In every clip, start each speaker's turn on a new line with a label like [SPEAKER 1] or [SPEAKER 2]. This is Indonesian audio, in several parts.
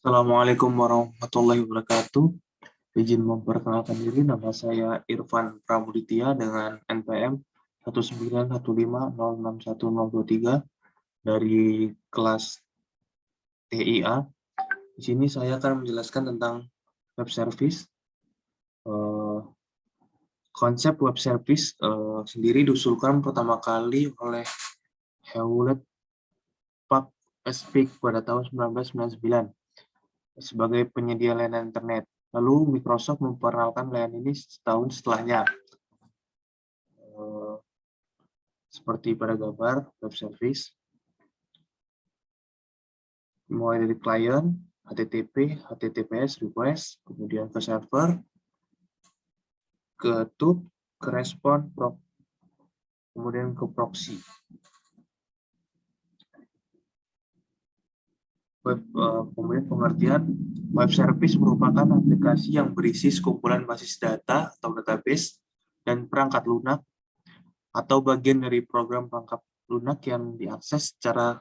[SPEAKER 1] Assalamualaikum warahmatullahi wabarakatuh. Izin memperkenalkan diri, nama saya Irfan Pramuditya dengan NPM 191506123 dari kelas TIA. Di sini saya akan menjelaskan tentang web service. Konsep web service sendiri diusulkan pertama kali oleh Hewlett-Packard pada tahun 1999 sebagai penyedia layanan internet. Lalu Microsoft memperkenalkan layanan ini setahun setelahnya. Seperti pada gambar web service, mulai dari klien, HTTP, HTTPS request, kemudian ke server, ke tube, ke respon, kemudian ke proxy. Kemudian pengertian web service merupakan aplikasi yang berisi sekumpulan basis data atau database dan perangkat lunak atau bagian dari program perangkat lunak yang diakses secara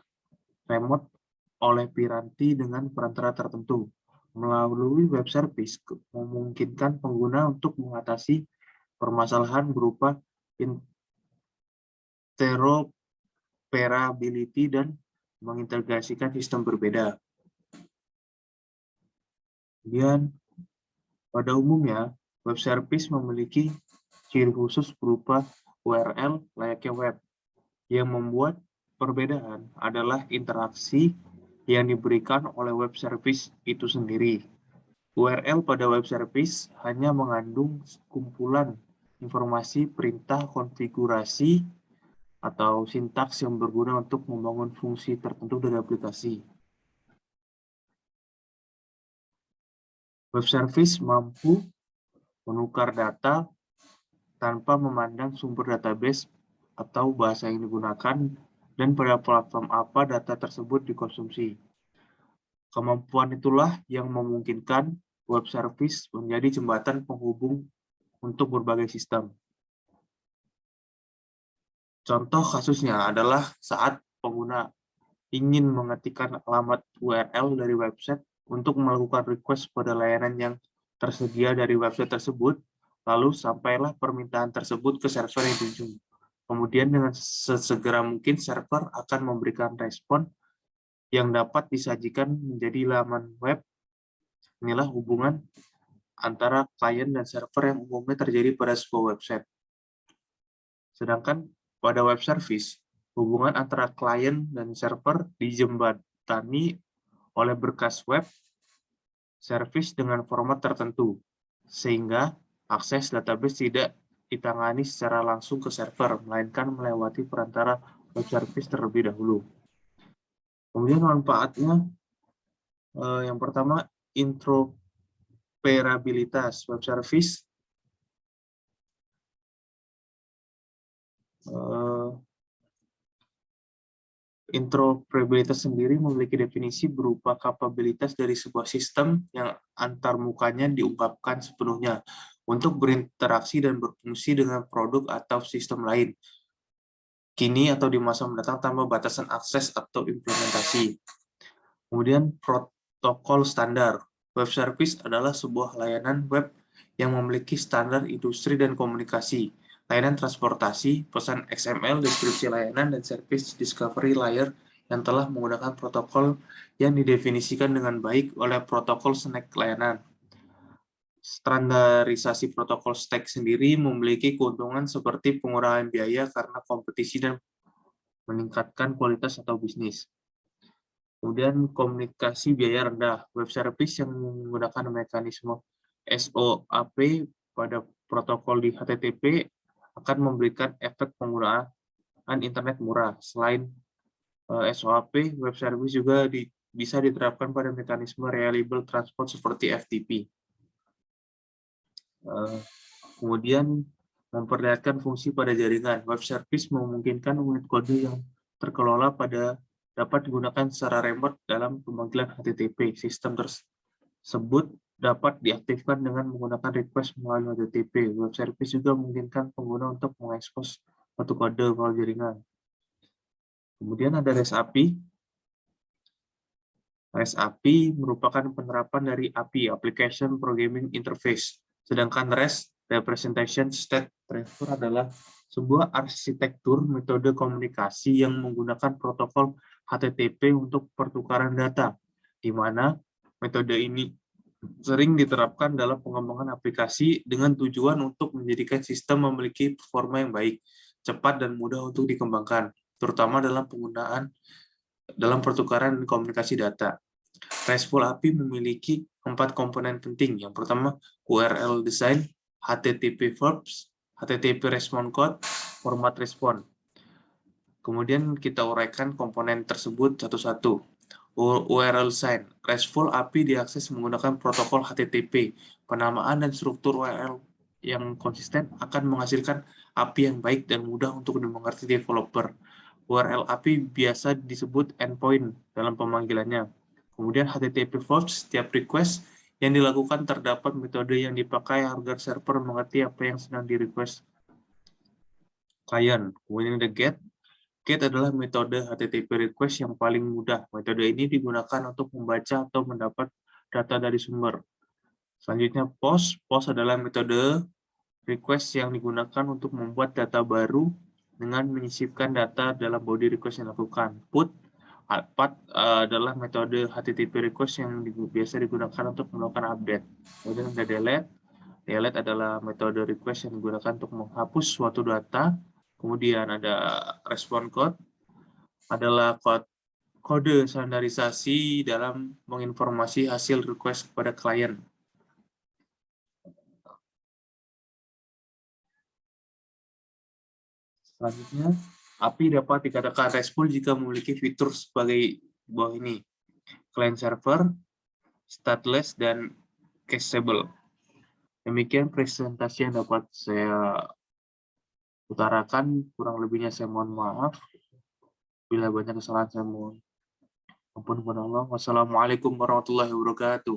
[SPEAKER 1] remote oleh piranti dengan perantara tertentu. Melalui web service memungkinkan pengguna untuk mengatasi permasalahan berupa interoperability dan mengintegrasikan sistem berbeda. Kemudian, pada umumnya, web service memiliki ciri khusus berupa URL layaknya web. Yang membuat perbedaan adalah interaksi yang diberikan oleh web service itu sendiri. URL pada web service hanya mengandung kumpulan informasi perintah konfigurasi atau sintaks yang berguna untuk membangun fungsi tertentu dari aplikasi. Web service mampu menukar data tanpa memandang sumber database atau bahasa yang digunakan dan pada platform apa data tersebut dikonsumsi. Kemampuan itulah yang memungkinkan web service menjadi jembatan penghubung untuk berbagai sistem. Contoh kasusnya adalah saat pengguna ingin mengetikkan alamat URL dari website untuk melakukan request pada layanan yang tersedia dari website tersebut, lalu sampailah permintaan tersebut ke server yang dituju. Kemudian dengan sesegera mungkin server akan memberikan respon yang dapat disajikan menjadi laman web. Inilah hubungan antara klien dan server yang umumnya terjadi pada sebuah website. Sedangkan pada web service, hubungan antara klien dan server dijembatani oleh berkas web service dengan format tertentu, sehingga akses database tidak ditangani secara langsung ke server, melainkan melewati perantara web service terlebih dahulu. Kemudian manfaatnya, yang pertama, interoperabilitas web service. Interoperabilitas sendiri memiliki definisi berupa kapabilitas dari sebuah sistem yang antarmukanya diungkapkan sepenuhnya untuk berinteraksi dan berfungsi dengan produk atau sistem lain, kini atau di masa mendatang tanpa batasan akses atau implementasi. Kemudian protokol standar. Web service adalah sebuah layanan web yang memiliki standar industri dan komunikasi, layanan transportasi, pesan XML, deskripsi layanan, dan service discovery layer yang telah menggunakan protokol yang didefinisikan dengan baik oleh protokol snack layanan. Standarisasi protokol stack sendiri memiliki keuntungan seperti pengurangan biaya karena kompetisi dan meningkatkan kualitas atau bisnis. Kemudian komunikasi biaya rendah. Web service yang menggunakan mekanisme SOAP pada protokol di HTTP akan memberikan efek penggunaan internet murah. Selain SOAP, web service juga bisa diterapkan pada mekanisme reliable transport seperti FTP. Kemudian memperlihatkan fungsi pada jaringan. Web service memungkinkan unit kode yang terkelola dapat digunakan secara remote dalam pemanggilan HTTP. Sistem tersebut dapat diaktifkan dengan menggunakan request melalui HTTP. Web service juga memungkinkan pengguna untuk mengekspos suatu kode melalui jaringan. Kemudian ada REST API. REST API merupakan penerapan dari API, Application Programming Interface. Sedangkan REST, Representation State Transfer, adalah sebuah arsitektur metode komunikasi yang menggunakan protokol HTTP untuk pertukaran data, di mana metode ini sering diterapkan dalam pengembangan aplikasi dengan tujuan untuk menjadikan sistem memiliki performa yang baik, cepat, dan mudah untuk dikembangkan, terutama dalam pertukaran dan komunikasi data. RESTful API memiliki 4 komponen penting. Yang pertama, URL design, HTTP verbs, HTTP response code, format response. Kemudian kita uraikan komponen tersebut satu-satu. URL design. RESTful API diakses menggunakan protokol HTTP. Penamaan dan struktur URL yang konsisten akan menghasilkan API yang baik dan mudah untuk dimengerti developer. URL API biasa disebut endpoint dalam pemanggilannya. Kemudian HTTP verbs, setiap request yang dilakukan terdapat metode yang dipakai agar server mengerti apa yang sedang di-request klien. Kemudian ada GET. GET adalah metode HTTP request yang paling mudah. Metode ini digunakan untuk membaca atau mendapat data dari sumber. Selanjutnya POST. POST adalah metode request yang digunakan untuk membuat data baru dengan menyisipkan data dalam body request yang dilakukan. PAT adalah metode HTTP request yang biasa digunakan untuk melakukan update. Kemudian ada delete. Delete adalah metode request yang digunakan untuk menghapus suatu data. Kemudian ada response code, adalah kode standarisasi dalam menginformasi hasil request kepada klien. Selanjutnya, API dapat dikatakan RESTful jika memiliki fitur sebagai bawah ini: client server, stateless, dan cacheable. Demikian presentasi yang dapat saya utarakan. Kurang lebihnya saya mohon maaf. Bila banyak kesalahan saya mohon ampun kepada Allah. Wassalamualaikum warahmatullahi wabarakatuh.